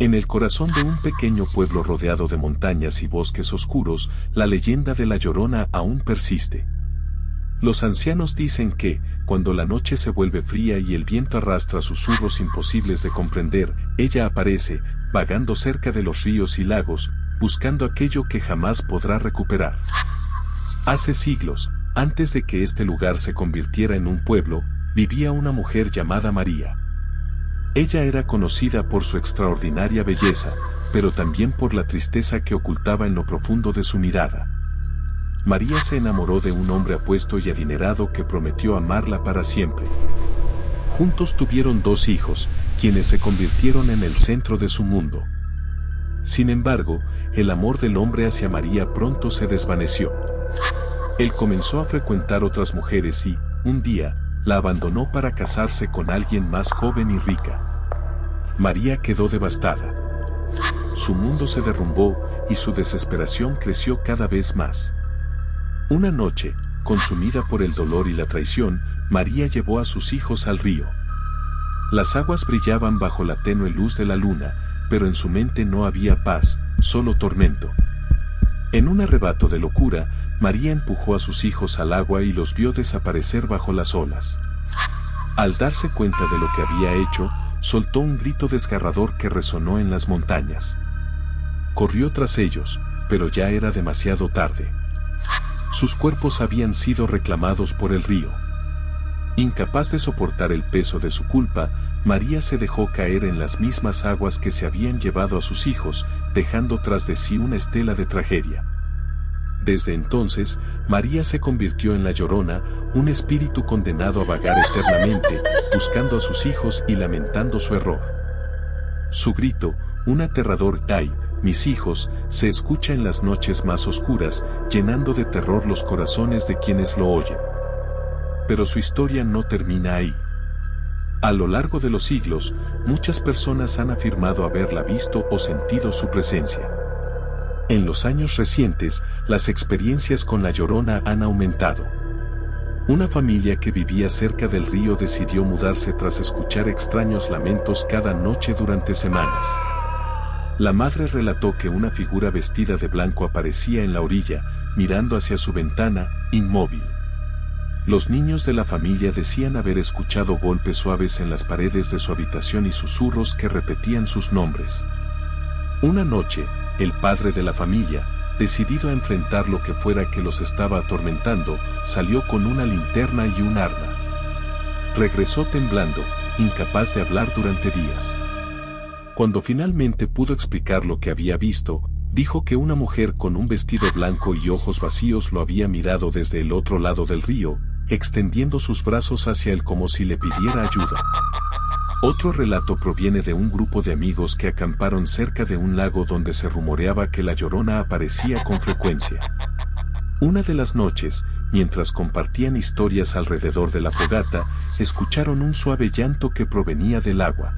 En el corazón de un pequeño pueblo rodeado de montañas y bosques oscuros, la leyenda de La Llorona aún persiste. Los ancianos dicen que, cuando la noche se vuelve fría y el viento arrastra susurros imposibles de comprender, ella aparece, vagando cerca de los ríos y lagos, buscando aquello que jamás podrá recuperar. Hace siglos, antes de que este lugar se convirtiera en un pueblo, vivía una mujer llamada María. Ella era conocida por su extraordinaria belleza, pero también por la tristeza que ocultaba en lo profundo de su mirada. María se enamoró de un hombre apuesto y adinerado que prometió amarla para siempre. Juntos tuvieron 2 hijos, quienes se convirtieron en el centro de su mundo. Sin embargo, el amor del hombre hacia María pronto se desvaneció. Él comenzó a frecuentar otras mujeres y, un día, la abandonó para casarse con alguien más joven y rica. María quedó devastada. Su mundo se derrumbó y su desesperación creció cada vez más. Una noche, consumida por el dolor y la traición, María llevó a sus hijos al río. Las aguas brillaban bajo la tenue luz de la luna, pero en su mente no había paz, solo tormento. En un arrebato de locura, María empujó a sus hijos al agua y los vio desaparecer bajo las olas. Al darse cuenta de lo que había hecho, soltó un grito desgarrador que resonó en las montañas. Corrió tras ellos, pero ya era demasiado tarde. Sus cuerpos habían sido reclamados por el río. Incapaz de soportar el peso de su culpa, María se dejó caer en las mismas aguas que se habían llevado a sus hijos, dejando tras de sí una estela de tragedia. Desde entonces, María se convirtió en la Llorona, un espíritu condenado a vagar eternamente, buscando a sus hijos y lamentando su error. Su grito, un aterrador "¡Ay, mis hijos!", se escucha en las noches más oscuras, llenando de terror los corazones de quienes lo oyen. Pero su historia no termina ahí. A lo largo de los siglos, muchas personas han afirmado haberla visto o sentido su presencia. En los años recientes, las experiencias con la Llorona han aumentado. Una familia que vivía cerca del río decidió mudarse tras escuchar extraños lamentos cada noche durante semanas. La madre relató que una figura vestida de blanco aparecía en la orilla, mirando hacia su ventana, inmóvil. Los niños de la familia decían haber escuchado golpes suaves en las paredes de su habitación y susurros que repetían sus nombres. Una noche, el padre de la familia, decidido a enfrentar lo que fuera que los estaba atormentando, salió con una linterna y un arma. Regresó temblando, incapaz de hablar durante días. Cuando finalmente pudo explicar lo que había visto, dijo que una mujer con un vestido blanco y ojos vacíos lo había mirado desde el otro lado del río, extendiendo sus brazos hacia él como si le pidiera ayuda. Otro relato proviene de un grupo de amigos que acamparon cerca de un lago donde se rumoreaba que la Llorona aparecía con frecuencia. Una de las noches, mientras compartían historias alrededor de la fogata, escucharon un suave llanto que provenía del agua.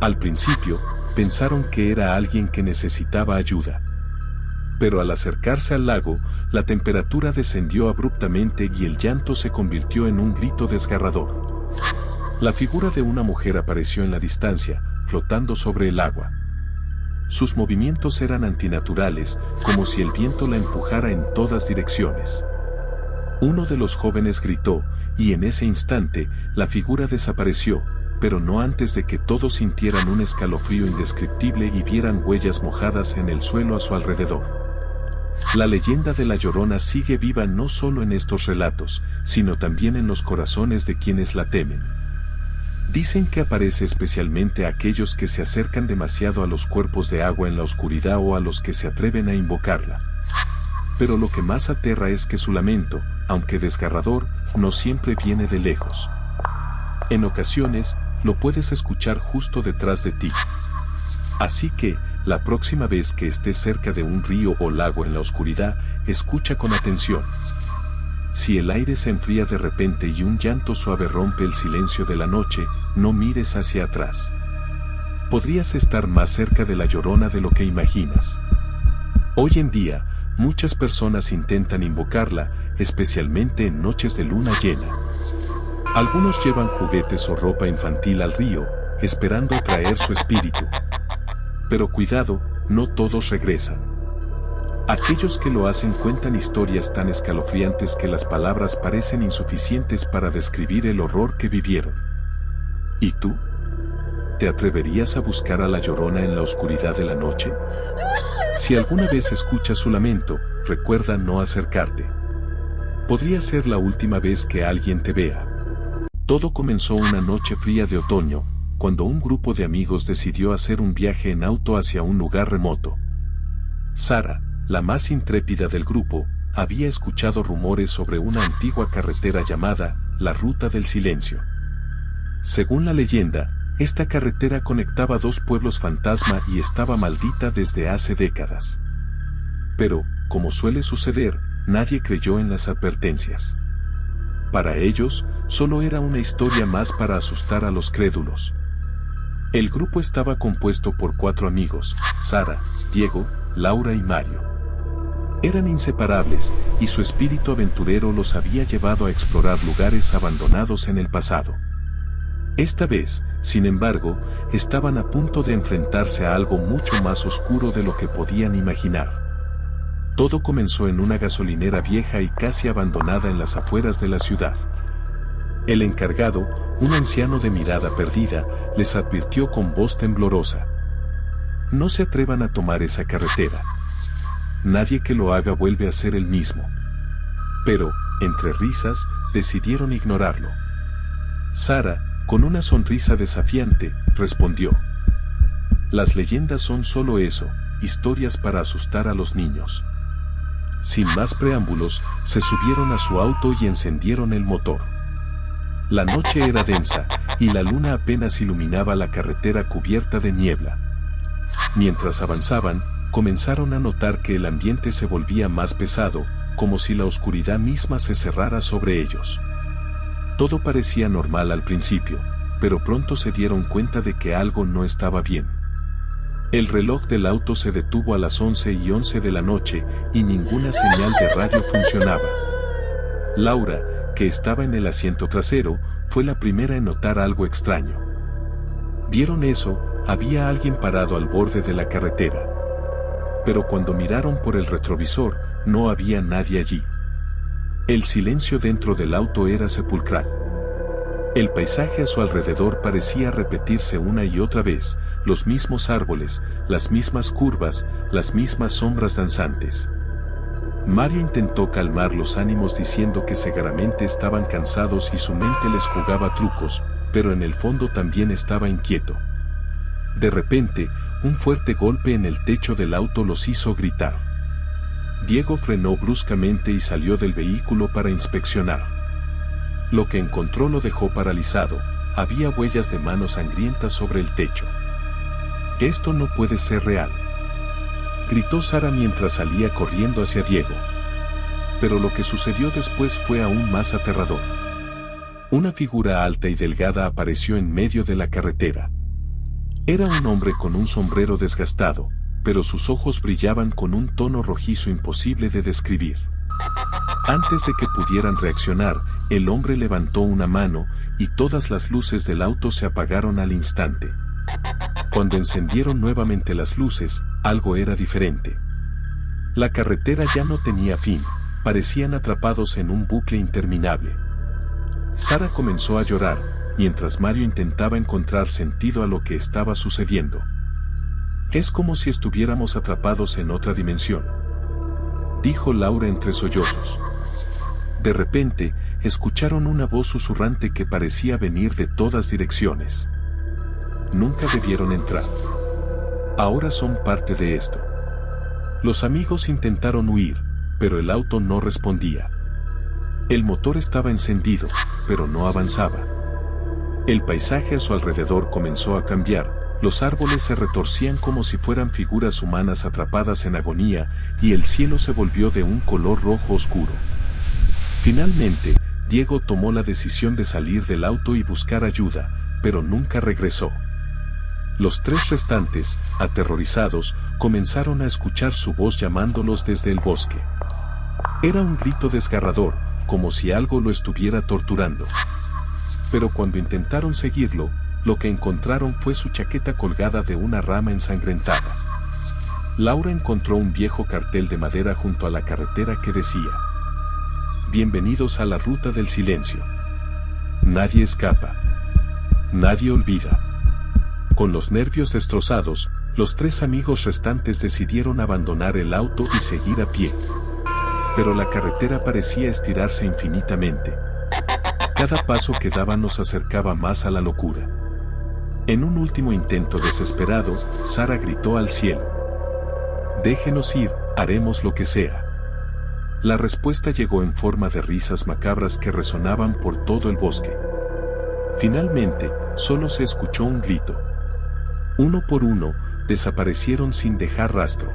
Al principio, pensaron que era alguien que necesitaba ayuda. Pero al acercarse al lago, la temperatura descendió abruptamente y el llanto se convirtió en un grito desgarrador. La figura de una mujer apareció en la distancia, flotando sobre el agua. Sus movimientos eran antinaturales, como si el viento la empujara en todas direcciones. Uno de los jóvenes gritó, y en ese instante, la figura desapareció, pero no antes de que todos sintieran un escalofrío indescriptible y vieran huellas mojadas en el suelo a su alrededor. La leyenda de la Llorona sigue viva no solo en estos relatos, sino también en los corazones de quienes la temen. Dicen que aparece especialmente a aquellos que se acercan demasiado a los cuerpos de agua en la oscuridad o a los que se atreven a invocarla. Pero lo que más aterra es que su lamento, aunque desgarrador, no siempre viene de lejos. En ocasiones, lo puedes escuchar justo detrás de ti. Así que, la próxima vez que estés cerca de un río o lago en la oscuridad, escucha con atención. Si el aire se enfría de repente y un llanto suave rompe el silencio de la noche, no mires hacia atrás. Podrías estar más cerca de la Llorona de lo que imaginas. Hoy en día, muchas personas intentan invocarla, especialmente en noches de luna llena. Algunos llevan juguetes o ropa infantil al río, esperando atraer su espíritu. Pero cuidado, no todos regresan. Aquellos que lo hacen cuentan historias tan escalofriantes que las palabras parecen insuficientes para describir el horror que vivieron. ¿Y tú? ¿Te atreverías a buscar a la Llorona en la oscuridad de la noche? Si alguna vez escuchas su lamento, recuerda no acercarte. Podría ser la última vez que alguien te vea. Todo comenzó una noche fría de otoño, cuando un grupo de amigos decidió hacer un viaje en auto hacia un lugar remoto. Sara, la más intrépida del grupo, había escuchado rumores sobre una antigua carretera llamada la Ruta del Silencio. Según la leyenda, esta carretera conectaba dos pueblos fantasma y estaba maldita desde hace décadas. Pero, como suele suceder, nadie creyó en las advertencias. Para ellos, solo era una historia más para asustar a los crédulos. El grupo estaba compuesto por 4 amigos: Sara, Diego, Laura y Mario. Eran inseparables, y su espíritu aventurero los había llevado a explorar lugares abandonados en el pasado. Esta vez, sin embargo, estaban a punto de enfrentarse a algo mucho más oscuro de lo que podían imaginar. Todo comenzó en una gasolinera vieja y casi abandonada en las afueras de la ciudad. El encargado, un anciano de mirada perdida, les advirtió con voz temblorosa: no se atrevan a tomar esa carretera. Nadie que lo haga vuelve a ser el mismo. Pero, entre risas, decidieron ignorarlo. Sara, con una sonrisa desafiante, respondió: las leyendas son solo eso, historias para asustar a los niños. Sin más preámbulos, se subieron a su auto y encendieron el motor. La noche era densa, y la luna apenas iluminaba la carretera cubierta de niebla. Mientras avanzaban, comenzaron a notar que el ambiente se volvía más pesado, como si la oscuridad misma se cerrara sobre ellos. Todo parecía normal al principio, pero pronto se dieron cuenta de que algo no estaba bien. El reloj del auto se detuvo a las 11:11 de la noche y ninguna señal de radio funcionaba. Laura, que estaba en el asiento trasero, fue la primera en notar algo extraño. ¿Vieron eso? Había alguien parado al borde de la carretera. Pero cuando miraron por el retrovisor, no había nadie allí. El silencio dentro del auto era sepulcral. El paisaje a su alrededor parecía repetirse una y otra vez: los mismos árboles, las mismas curvas, las mismas sombras danzantes. Mario intentó calmar los ánimos diciendo que seguramente estaban cansados y su mente les jugaba trucos, pero en el fondo también estaba inquieto. De repente, un fuerte golpe en el techo del auto los hizo gritar. Diego frenó bruscamente y salió del vehículo para inspeccionar. Lo que encontró lo dejó paralizado: había huellas de manos sangrientas sobre el techo. «Esto no puede ser real», gritó Sara mientras salía corriendo hacia Diego. Pero lo que sucedió después fue aún más aterrador. Una figura alta y delgada apareció en medio de la carretera. Era un hombre con un sombrero desgastado, pero sus ojos brillaban con un tono rojizo imposible de describir. Antes de que pudieran reaccionar, el hombre levantó una mano, y todas las luces del auto se apagaron al instante. Cuando encendieron nuevamente las luces, algo era diferente. La carretera ya no tenía fin, parecían atrapados en un bucle interminable. Sara comenzó a llorar, mientras Mario intentaba encontrar sentido a lo que estaba sucediendo. «Es como si estuviéramos atrapados en otra dimensión», dijo Laura entre sollozos. De repente, escucharon una voz susurrante que parecía venir de todas direcciones. «Nunca debieron entrar. Ahora son parte de esto». Los amigos intentaron huir, pero el auto no respondía. El motor estaba encendido, pero no avanzaba. El paisaje a su alrededor comenzó a cambiar. Los árboles se retorcían como si fueran figuras humanas atrapadas en agonía, y el cielo se volvió de un color rojo oscuro. Finalmente, Diego tomó la decisión de salir del auto y buscar ayuda, pero nunca regresó. Los 3 restantes, aterrorizados, comenzaron a escuchar su voz llamándolos desde el bosque. Era un grito desgarrador, como si algo lo estuviera torturando. Pero cuando intentaron seguirlo, lo que encontraron fue su chaqueta colgada de una rama ensangrentada. Laura encontró un viejo cartel de madera junto a la carretera que decía: "Bienvenidos a la ruta del silencio. Nadie escapa. Nadie olvida". Con los nervios destrozados, los 3 amigos restantes decidieron abandonar el auto y seguir a pie. Pero la carretera parecía estirarse infinitamente. Cada paso que daban nos acercaba más a la locura. En un último intento desesperado, Sara gritó al cielo: "Déjenos ir, haremos lo que sea". La respuesta llegó en forma de risas macabras que resonaban por todo el bosque. Finalmente, solo se escuchó un grito. Uno por uno, desaparecieron sin dejar rastro.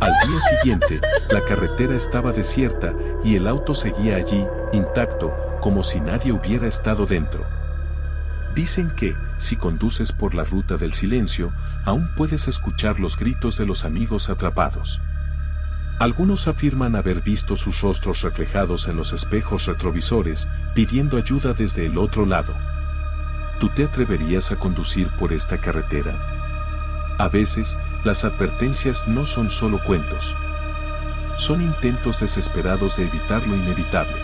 Al día siguiente, la carretera estaba desierta y el auto seguía allí, intacto, como si nadie hubiera estado dentro. Dicen que, si conduces por la ruta del silencio, aún puedes escuchar los gritos de los amigos atrapados. Algunos afirman haber visto sus rostros reflejados en los espejos retrovisores, pidiendo ayuda desde el otro lado. ¿Tú te atreverías a conducir por esta carretera? A veces, las advertencias no son solo cuentos. Son intentos desesperados de evitar lo inevitable.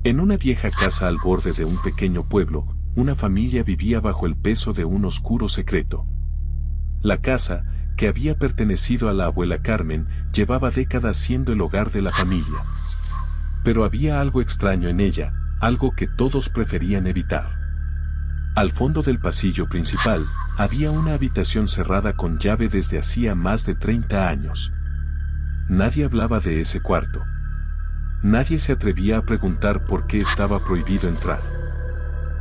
En una vieja casa al borde de un pequeño pueblo, una familia vivía bajo el peso de un oscuro secreto. La casa, que había pertenecido a la abuela Carmen, llevaba décadas siendo el hogar de la familia. Pero había algo extraño en ella, algo que todos preferían evitar. Al fondo del pasillo principal, había una habitación cerrada con llave desde hacía más de 30 años. Nadie hablaba de ese cuarto. Nadie se atrevía a preguntar por qué estaba prohibido entrar.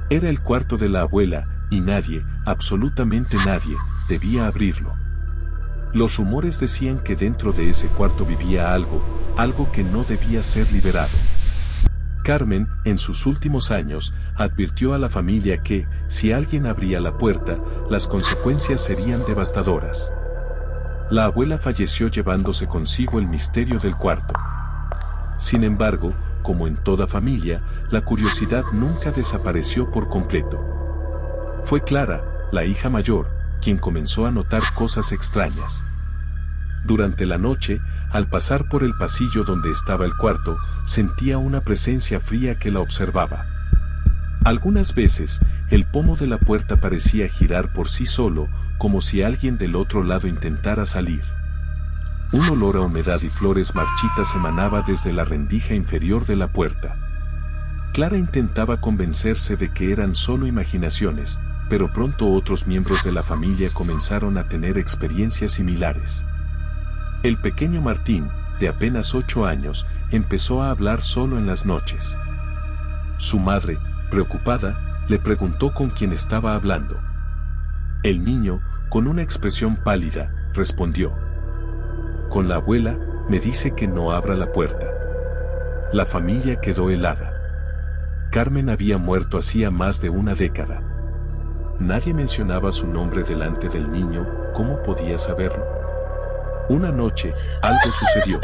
Era el cuarto de la abuela, y nadie, absolutamente nadie, debía abrirlo. Los rumores decían que dentro de ese cuarto vivía algo que no debía ser liberado. Carmen, en sus últimos años, advirtió a la familia que, si alguien abría la puerta, las consecuencias serían devastadoras. La abuela falleció llevándose consigo el misterio del cuarto. Sin embargo, como en toda familia, la curiosidad nunca desapareció por completo. Fue Clara, la hija mayor, quien comenzó a notar cosas extrañas. Durante la noche, al pasar por el pasillo donde estaba el cuarto, sentía una presencia fría que la observaba. Algunas veces, el pomo de la puerta parecía girar por sí solo, como si alguien del otro lado intentara salir. Un olor a humedad y flores marchitas emanaba desde la rendija inferior de la puerta. Clara intentaba convencerse de que eran solo imaginaciones, pero pronto otros miembros de la familia comenzaron a tener experiencias similares. El pequeño Martín, de apenas 8 años, empezó a hablar solo en las noches. Su madre, preocupada, le preguntó con quién estaba hablando. El niño, con una expresión pálida, respondió: "Con la abuela, me dice que no abra la puerta". La familia quedó helada. Carmen había muerto hacía más de una década. Nadie mencionaba su nombre delante del niño, ¿cómo podía saberlo? Una noche, algo sucedió.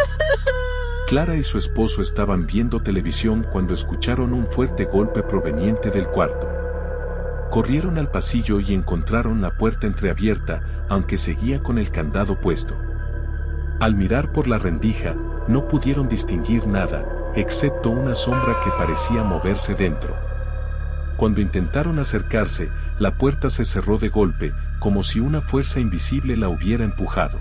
Clara y su esposo estaban viendo televisión cuando escucharon un fuerte golpe proveniente del cuarto. Corrieron al pasillo y encontraron la puerta entreabierta, aunque seguía con el candado puesto. Al mirar por la rendija, no pudieron distinguir nada, excepto una sombra que parecía moverse dentro. Cuando intentaron acercarse, la puerta se cerró de golpe, como si una fuerza invisible la hubiera empujado.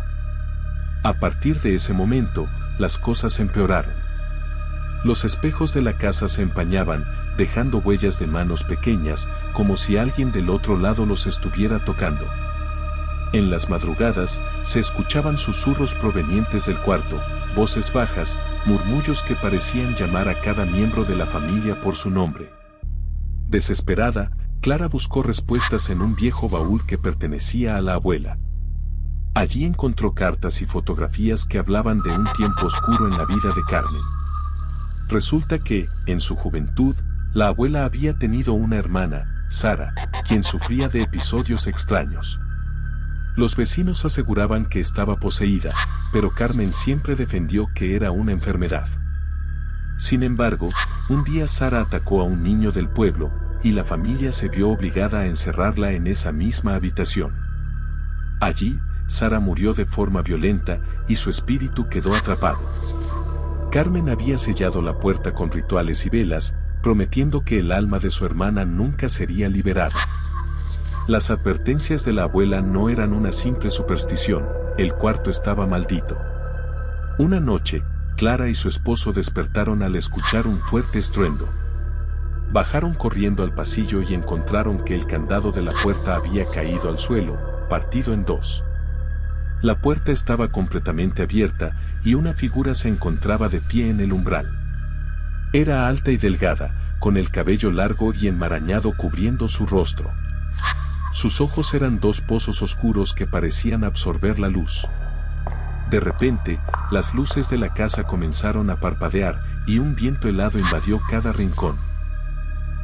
A partir de ese momento, las cosas empeoraron. Los espejos de la casa se empañaban, dejando huellas de manos pequeñas, como si alguien del otro lado los estuviera tocando. En las madrugadas, se escuchaban susurros provenientes del cuarto, voces bajas, murmullos que parecían llamar a cada miembro de la familia por su nombre. Desesperada, Clara buscó respuestas en un viejo baúl que pertenecía a la abuela. Allí encontró cartas y fotografías que hablaban de un tiempo oscuro en la vida de Carmen. Resulta que, en su juventud, la abuela había tenido una hermana, Sara, quien sufría de episodios extraños. Los vecinos aseguraban que estaba poseída, pero Carmen siempre defendió que era una enfermedad. Sin embargo, un día Sara atacó a un niño del pueblo, y la familia se vio obligada a encerrarla en esa misma habitación. Allí, Sara murió de forma violenta y su espíritu quedó atrapado. Carmen había sellado la puerta con rituales y velas, prometiendo que el alma de su hermana nunca sería liberada. Las advertencias de la abuela no eran una simple superstición, el cuarto estaba maldito. Una noche, Clara y su esposo despertaron al escuchar un fuerte estruendo. Bajaron corriendo al pasillo y encontraron que el candado de la puerta había caído al suelo, partido en dos. La puerta estaba completamente abierta y una figura se encontraba de pie en el umbral. Era alta y delgada, con el cabello largo y enmarañado cubriendo su rostro. Sus ojos eran dos pozos oscuros que parecían absorber la luz. De repente, las luces de la casa comenzaron a parpadear y un viento helado invadió cada rincón.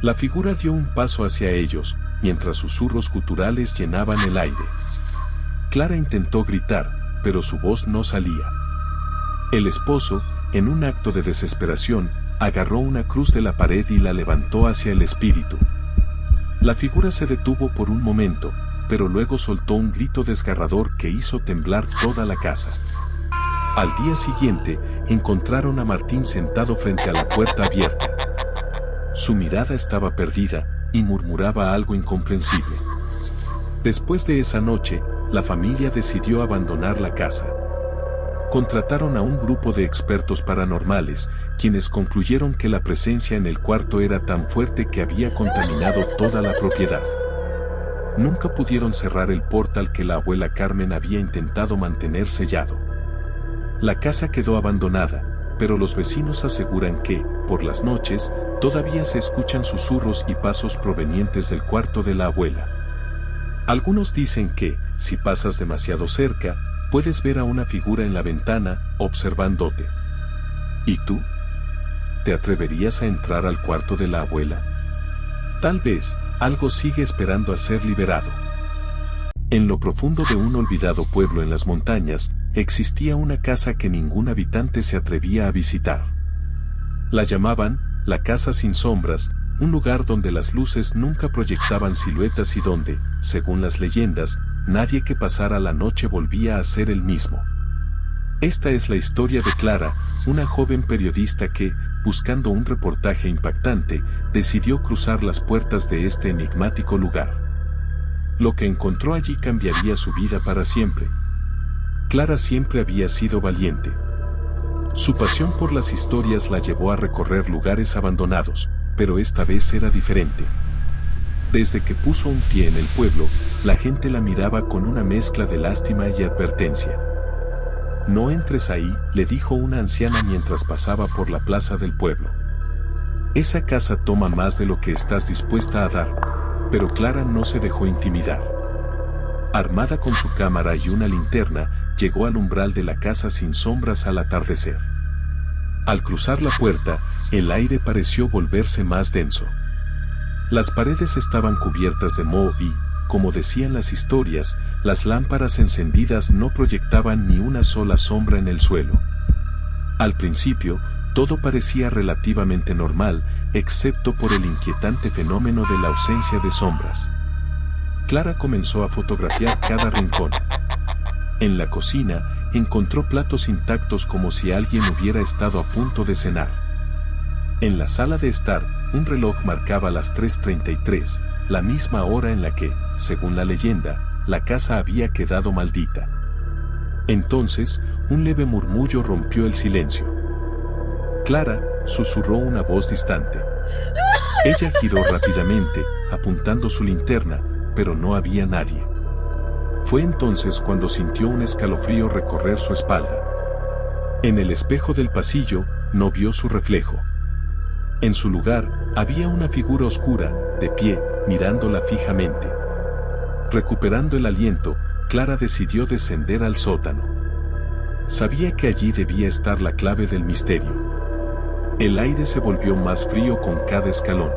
La figura dio un paso hacia ellos, mientras susurros guturales llenaban el aire. Clara intentó gritar, pero su voz no salía. El esposo, en un acto de desesperación, agarró una cruz de la pared y la levantó hacia el espíritu. La figura se detuvo por un momento, pero luego soltó un grito desgarrador que hizo temblar toda la casa. Al día siguiente, encontraron a Martín sentado frente a la puerta abierta. Su mirada estaba perdida y murmuraba algo incomprensible. Después de esa noche, la familia decidió abandonar la casa. Contrataron a un grupo de expertos paranormales, quienes concluyeron que la presencia en el cuarto era tan fuerte que había contaminado toda la propiedad. Nunca pudieron cerrar el portal que la abuela Carmen había intentado mantener sellado. La casa quedó abandonada, pero los vecinos aseguran que, por las noches, todavía se escuchan susurros y pasos provenientes del cuarto de la abuela. Algunos dicen que, si pasas demasiado cerca, puedes ver a una figura en la ventana, observándote. ¿Y tú? ¿Te atreverías a entrar al cuarto de la abuela? Tal vez, algo sigue esperando a ser liberado. En lo profundo de un olvidado pueblo en las montañas, existía una casa que ningún habitante se atrevía a visitar. La llamaban, la Casa Sin Sombras, un lugar donde las luces nunca proyectaban siluetas y donde, según las leyendas, nadie que pasara la noche volvía a ser el mismo. Esta es la historia de Clara, una joven periodista que, buscando un reportaje impactante, decidió cruzar las puertas de este enigmático lugar. Lo que encontró allí cambiaría su vida para siempre. Clara siempre había sido valiente. Su pasión por las historias la llevó a recorrer lugares abandonados, pero esta vez era diferente. Desde que puso un pie en el pueblo, la gente la miraba con una mezcla de lástima y advertencia. «No entres ahí», le dijo una anciana mientras pasaba por la plaza del pueblo. «Esa casa toma más de lo que estás dispuesta a dar». Pero Clara no se dejó intimidar. Armada con su cámara y una linterna, llegó al umbral de la Casa Sin Sombras al atardecer. Al cruzar la puerta, el aire pareció volverse más denso. Las paredes estaban cubiertas de moho y, como decían las historias, las lámparas encendidas no proyectaban ni una sola sombra en el suelo. Al principio, todo parecía relativamente normal, excepto por el inquietante fenómeno de la ausencia de sombras. Clara comenzó a fotografiar cada rincón. En la cocina, encontró platos intactos como si alguien hubiera estado a punto de cenar. En la sala de estar, un reloj marcaba las 3:33, la misma hora en la que, según la leyenda, la casa había quedado maldita. Entonces, un leve murmullo rompió el silencio. «Clara», susurró una voz distante. Ella giró rápidamente, apuntando su linterna, pero no había nadie. Fue entonces cuando sintió un escalofrío recorrer su espalda. En el espejo del pasillo, no vio su reflejo. En su lugar, había una figura oscura, de pie, mirándola fijamente. Recuperando el aliento, Clara decidió descender al sótano. Sabía que allí debía estar la clave del misterio. El aire se volvió más frío con cada escalón.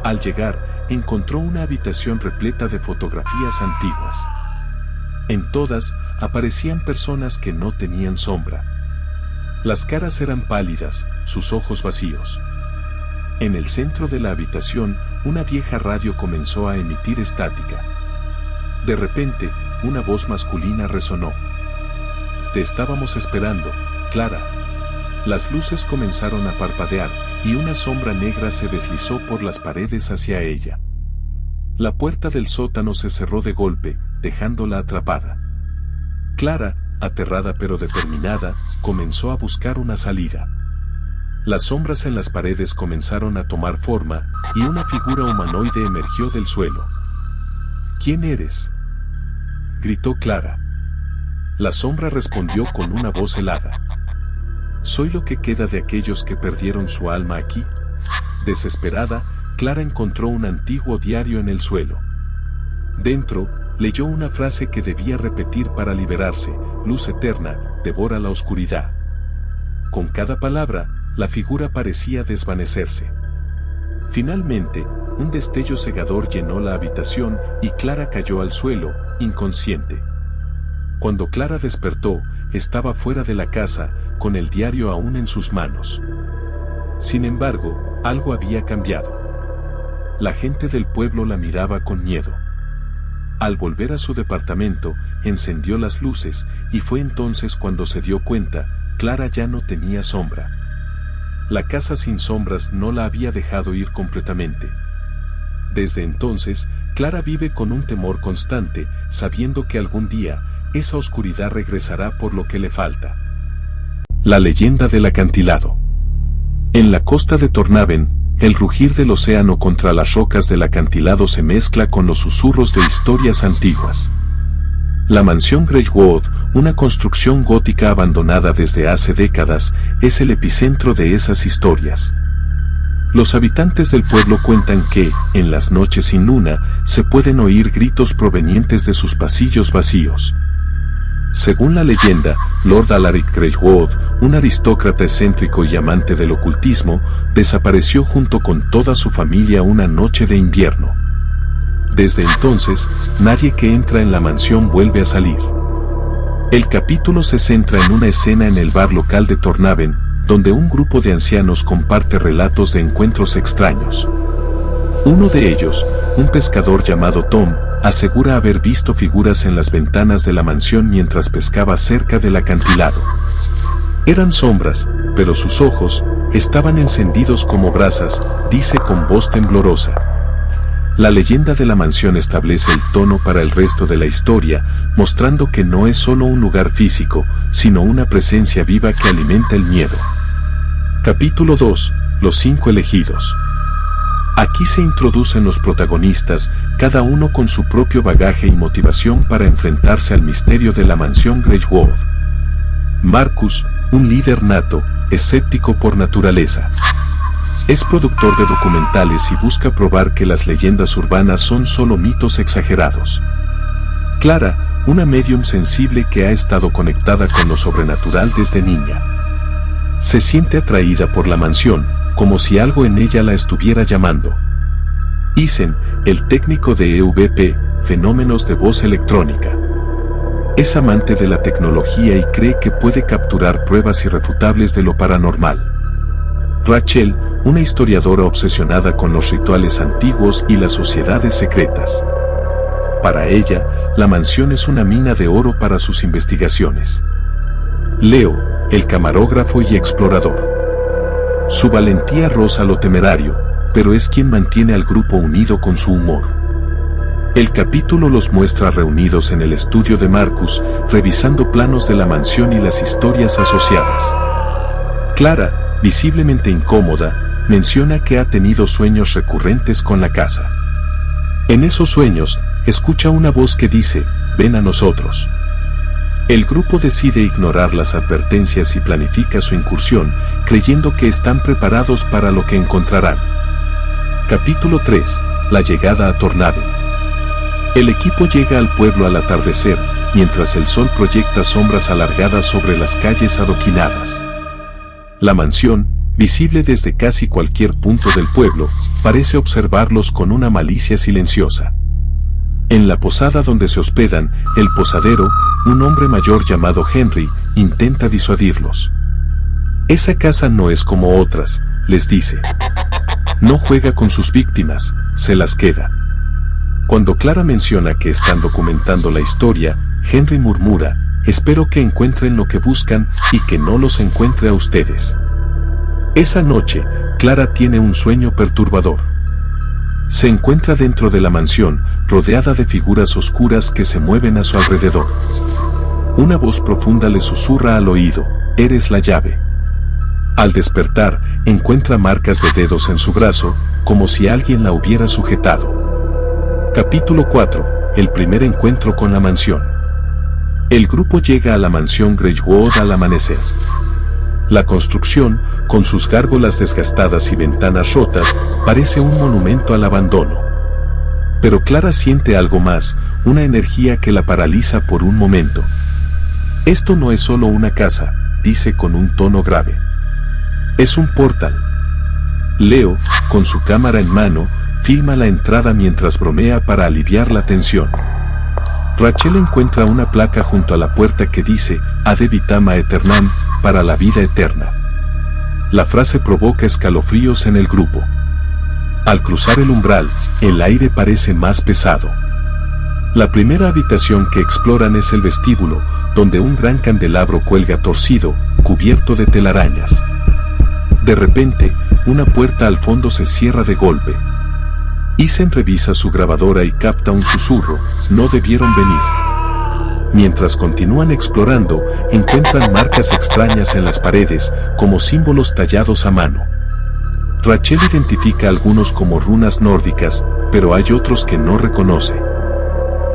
Al llegar, encontró una habitación repleta de fotografías antiguas. En todas, aparecían personas que no tenían sombra. Las caras eran pálidas, sus ojos vacíos. En el centro de la habitación, una vieja radio comenzó a emitir estática. De repente, una voz masculina resonó. Te estábamos esperando, Clara. Las luces comenzaron a parpadear, y una sombra negra se deslizó por las paredes hacia ella. La puerta del sótano se cerró de golpe, dejándola atrapada. Clara, aterrada pero determinada, comenzó a buscar una salida. Las sombras en las paredes comenzaron a tomar forma, y una figura humanoide emergió del suelo. ¿Quién eres?, gritó Clara. La sombra respondió con una voz helada. Soy lo que queda de aquellos que perdieron su alma aquí. Desesperada, Clara encontró un antiguo diario en el suelo. Dentro, leyó una frase que debía repetir para liberarse: luz eterna, devora la oscuridad. Con cada palabra, la figura parecía desvanecerse. Finalmente, un destello cegador llenó la habitación y Clara cayó al suelo, inconsciente. Cuando Clara despertó, estaba fuera de la casa, con el diario aún en sus manos. Sin embargo, algo había cambiado. La gente del pueblo la miraba con miedo. Al volver a su departamento, encendió las luces, y fue entonces cuando se dio cuenta: Clara ya no tenía sombra. La casa sin sombras no la había dejado ir completamente. Desde entonces, Clara vive con un temor constante, sabiendo que algún día, esa oscuridad regresará por lo que le falta. La leyenda del acantilado. En la costa de Tornaven, el rugir del océano contra las rocas del acantilado se mezcla con los susurros de historias antiguas. La mansión Greywood, una construcción gótica abandonada desde hace décadas, es el epicentro de esas historias. Los habitantes del pueblo cuentan que, en las noches sin luna, se pueden oír gritos provenientes de sus pasillos vacíos. Según la leyenda, Lord Alaric Greywood, un aristócrata excéntrico y amante del ocultismo, desapareció junto con toda su familia una noche de invierno. Desde entonces, nadie que entra en la mansión vuelve a salir. El capítulo se centra en una escena en el bar local de Tornaven, donde un grupo de ancianos comparte relatos de encuentros extraños. Uno de ellos, un pescador llamado Tom, asegura haber visto figuras en las ventanas de la mansión mientras pescaba cerca del acantilado. Eran sombras, pero sus ojos estaban encendidos como brasas, dice con voz temblorosa. La leyenda de la mansión establece el tono para el resto de la historia, mostrando que no es solo un lugar físico, sino una presencia viva que alimenta el miedo. Capítulo 2. Los 5 elegidos. Aquí se introducen los protagonistas, cada uno con su propio bagaje y motivación para enfrentarse al misterio de la mansión Greywood. Marcus, un líder nato, escéptico por naturaleza. Es productor de documentales y busca probar que las leyendas urbanas son solo mitos exagerados. Clara, una médium sensible que ha estado conectada con lo sobrenatural desde niña. Se siente atraída por la mansión, como si algo en ella la estuviera llamando. Isen, el técnico de EVP, fenómenos de voz electrónica. Es amante de la tecnología y cree que puede capturar pruebas irrefutables de lo paranormal. Rachel, una historiadora obsesionada con los rituales antiguos y las sociedades secretas. Para ella, la mansión es una mina de oro para sus investigaciones. Leo, el camarógrafo y explorador. Su valentía roza lo temerario, pero es quien mantiene al grupo unido con su humor. El capítulo los muestra reunidos en el estudio de Marcus, revisando planos de la mansión y las historias asociadas. Clara, visiblemente incómoda, menciona que ha tenido sueños recurrentes con la casa. En esos sueños, escucha una voz que dice: ven a nosotros. El grupo decide ignorar las advertencias y planifica su incursión, creyendo que están preparados para lo que encontrarán. Capítulo 3. La llegada a Tornaven. El equipo llega al pueblo al atardecer, mientras el sol proyecta sombras alargadas sobre las calles adoquinadas. La mansión, visible desde casi cualquier punto del pueblo, parece observarlos con una malicia silenciosa. En la posada donde se hospedan, el posadero, un hombre mayor llamado Henry, intenta disuadirlos. Esa casa no es como otras, les dice. No juega con sus víctimas, se las queda. Cuando Clara menciona que están documentando la historia, Henry murmura, espero que encuentren lo que buscan y que no los encuentre a ustedes. Esa noche, Clara tiene un sueño perturbador. Se encuentra dentro de la mansión, rodeada de figuras oscuras que se mueven a su alrededor. Una voz profunda le susurra al oído, eres la llave. Al despertar, encuentra marcas de dedos en su brazo, como si alguien la hubiera sujetado. Capítulo 4. El primer encuentro con la mansión. El grupo llega a la mansión Greywood al amanecer. La construcción, con sus gárgolas desgastadas y ventanas rotas, parece un monumento al abandono. Pero Clara siente algo más, una energía que la paraliza por un momento. Esto no es solo una casa, dice con un tono grave. Es un portal. Leo, con su cámara en mano, filma la entrada mientras bromea para aliviar la tensión. Rachel encuentra una placa junto a la puerta que dice, Ad vitam aeternam, para la vida eterna. La frase provoca escalofríos en el grupo. Al cruzar el umbral, el aire parece más pesado. La primera habitación que exploran es el vestíbulo, donde un gran candelabro cuelga torcido, cubierto de telarañas. De repente, una puerta al fondo se cierra de golpe. Ethan revisa su grabadora y capta un susurro, no debieron venir. Mientras continúan explorando, encuentran marcas extrañas en las paredes, como símbolos tallados a mano. Rachel identifica algunos como runas nórdicas, pero hay otros que no reconoce.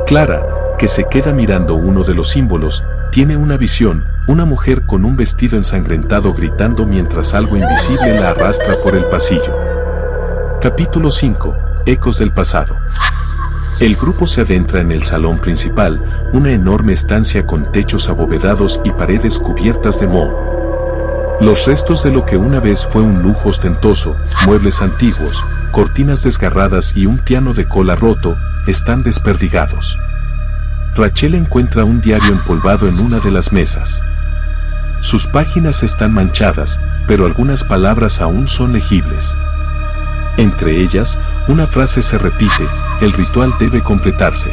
Clara, que se queda mirando uno de los símbolos, tiene una visión, una mujer con un vestido ensangrentado gritando mientras algo invisible la arrastra por el pasillo. Capítulo 5. Ecos del pasado. El grupo se adentra en el salón principal, una enorme estancia con techos abovedados y paredes cubiertas de moho. Los restos de lo que una vez fue un lujo ostentoso, muebles antiguos, cortinas desgarradas y un piano de cola roto, están desperdigados. Rachel encuentra un diario empolvado en una de las mesas. Sus páginas están manchadas, pero algunas palabras aún son legibles. Entre ellas, una frase se repite, el ritual debe completarse.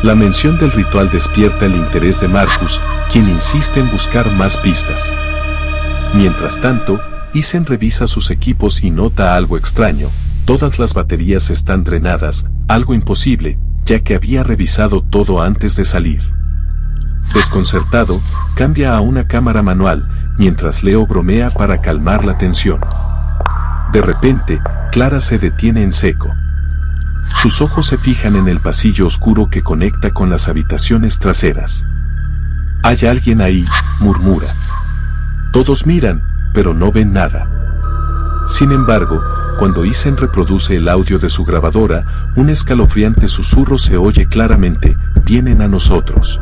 La mención del ritual despierta el interés de Marcus, quien insiste en buscar más pistas. Mientras tanto, Ethan revisa sus equipos y nota algo extraño, todas las baterías están drenadas, algo imposible, ya que había revisado todo antes de salir. Desconcertado, cambia a una cámara manual, mientras Leo bromea para calmar la tensión. De repente, Clara se detiene en seco. Sus ojos se fijan en el pasillo oscuro que conecta con las habitaciones traseras. Hay alguien ahí, murmura. Todos miran, pero no ven nada. Sin embargo, cuando Ethan reproduce el audio de su grabadora, un escalofriante susurro se oye claramente, vienen a nosotros.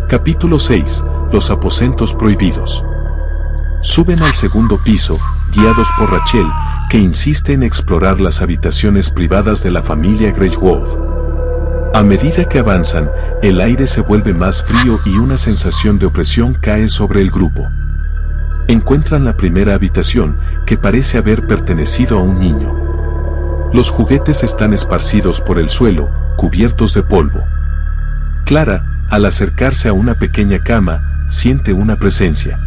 Capítulo 6. Los aposentos prohibidos. Suben al segundo piso, guiados por Rachel, que insiste en explorar las habitaciones privadas de la familia Greywood. A medida que avanzan, el aire se vuelve más frío y una sensación de opresión cae sobre el grupo. Encuentran la primera habitación, que parece haber pertenecido a un niño. Los juguetes están esparcidos por el suelo, cubiertos de polvo. Clara, al acercarse a una pequeña cama, siente una presencia.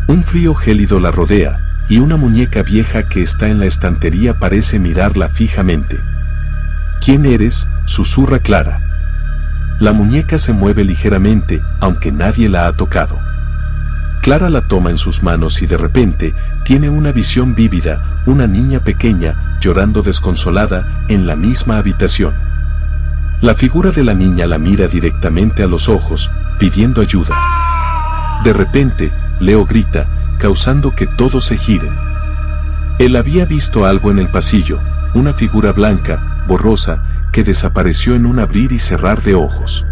Un frío gélido la rodea, y una muñeca vieja que está en la estantería parece mirarla fijamente. ¿Quién eres?, susurra Clara. La muñeca se mueve ligeramente, aunque nadie la ha tocado. Clara la toma en sus manos y de repente, tiene una visión vívida, una niña pequeña, llorando desconsolada, en la misma habitación. La figura de la niña la mira directamente a los ojos, pidiendo ayuda. De repente, Leo grita, causando que todos se giren. Él había visto algo en el pasillo, una figura blanca, borrosa, que desapareció en un abrir y cerrar de ojos.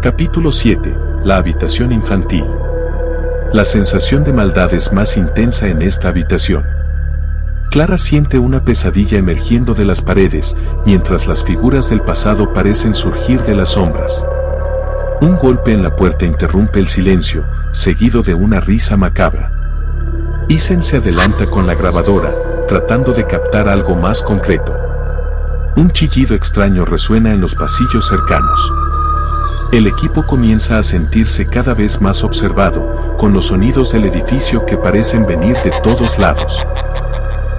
Capítulo 7. La habitación infantil. La sensación de maldad es más intensa en esta habitación. Clara siente una pesadilla emergiendo de las paredes, mientras las figuras del pasado parecen surgir de las sombras. Un golpe en la puerta interrumpe el silencio, seguido de una risa macabra. Ethan se adelanta con la grabadora, tratando de captar algo más concreto. Un chillido extraño resuena en los pasillos cercanos. El equipo comienza a sentirse cada vez más observado, con los sonidos del edificio que parecen venir de todos lados.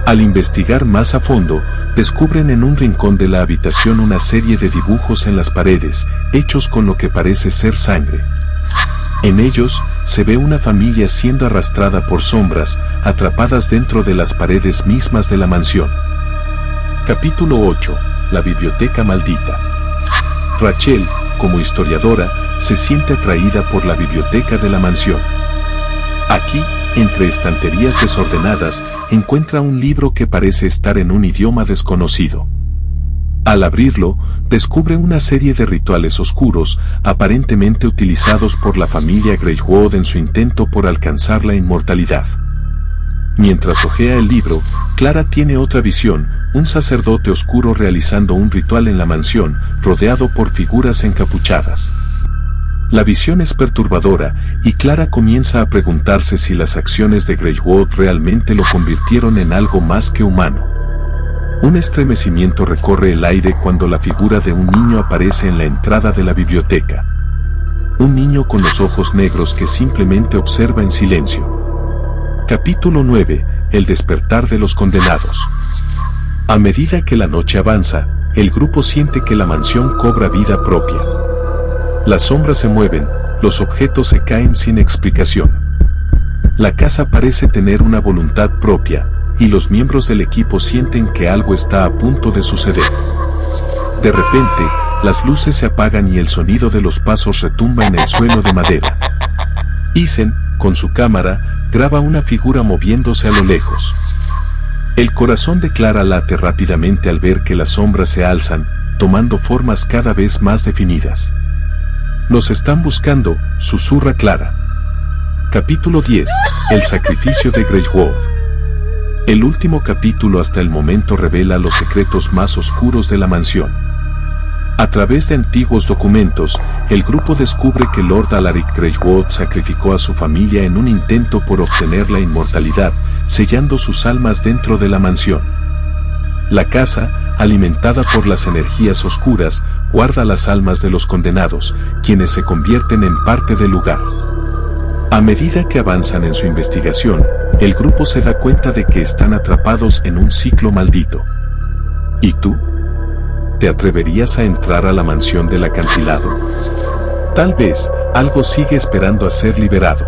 Al investigar más a fondo, descubren en un rincón de la habitación una serie de dibujos en las paredes, hechos con lo que parece ser sangre. En ellos, se ve una familia siendo arrastrada por sombras, atrapadas dentro de las paredes mismas de la mansión. Capítulo 8. La biblioteca maldita. Rachel, como historiadora, se siente atraída por la biblioteca de la mansión. Aquí, entre estanterías desordenadas, encuentra un libro que parece estar en un idioma desconocido. Al abrirlo, descubre una serie de rituales oscuros, aparentemente utilizados por la familia Greywood en su intento por alcanzar la inmortalidad. Mientras hojea el libro, Clara tiene otra visión, un sacerdote oscuro realizando un ritual en la mansión, rodeado por figuras encapuchadas. La visión es perturbadora, y Clara comienza a preguntarse si las acciones de Greywood realmente lo convirtieron en algo más que humano. Un estremecimiento recorre el aire cuando la figura de un niño aparece en la entrada de la biblioteca. Un niño con los ojos negros que simplemente observa en silencio. Capítulo 9. El despertar de los condenados. A medida que la noche avanza, el grupo siente que la mansión cobra vida propia. Las sombras se mueven, los objetos se caen sin explicación. La casa parece tener una voluntad propia, y los miembros del equipo sienten que algo está a punto de suceder. De repente, las luces se apagan y el sonido de los pasos retumba en el suelo de madera. Isen, con su cámara, graba una figura moviéndose a lo lejos. El corazón de Clara late rápidamente al ver que las sombras se alzan, tomando formas cada vez más definidas. «Nos están buscando», susurra Clara. Capítulo 10. El sacrificio de Greywood. El último capítulo hasta el momento revela los secretos más oscuros de la mansión. A través de antiguos documentos, el grupo descubre que Lord Alaric Greywood sacrificó a su familia en un intento por obtener la inmortalidad, sellando sus almas dentro de la mansión. La casa, alimentada por las energías oscuras, guarda las almas de los condenados, quienes se convierten en parte del lugar. A medida que avanzan en su investigación, el grupo se da cuenta de que están atrapados en un ciclo maldito. ¿Y tú? ¿Te atreverías a entrar a la mansión del acantilado? Tal vez, algo sigue esperando a ser liberado.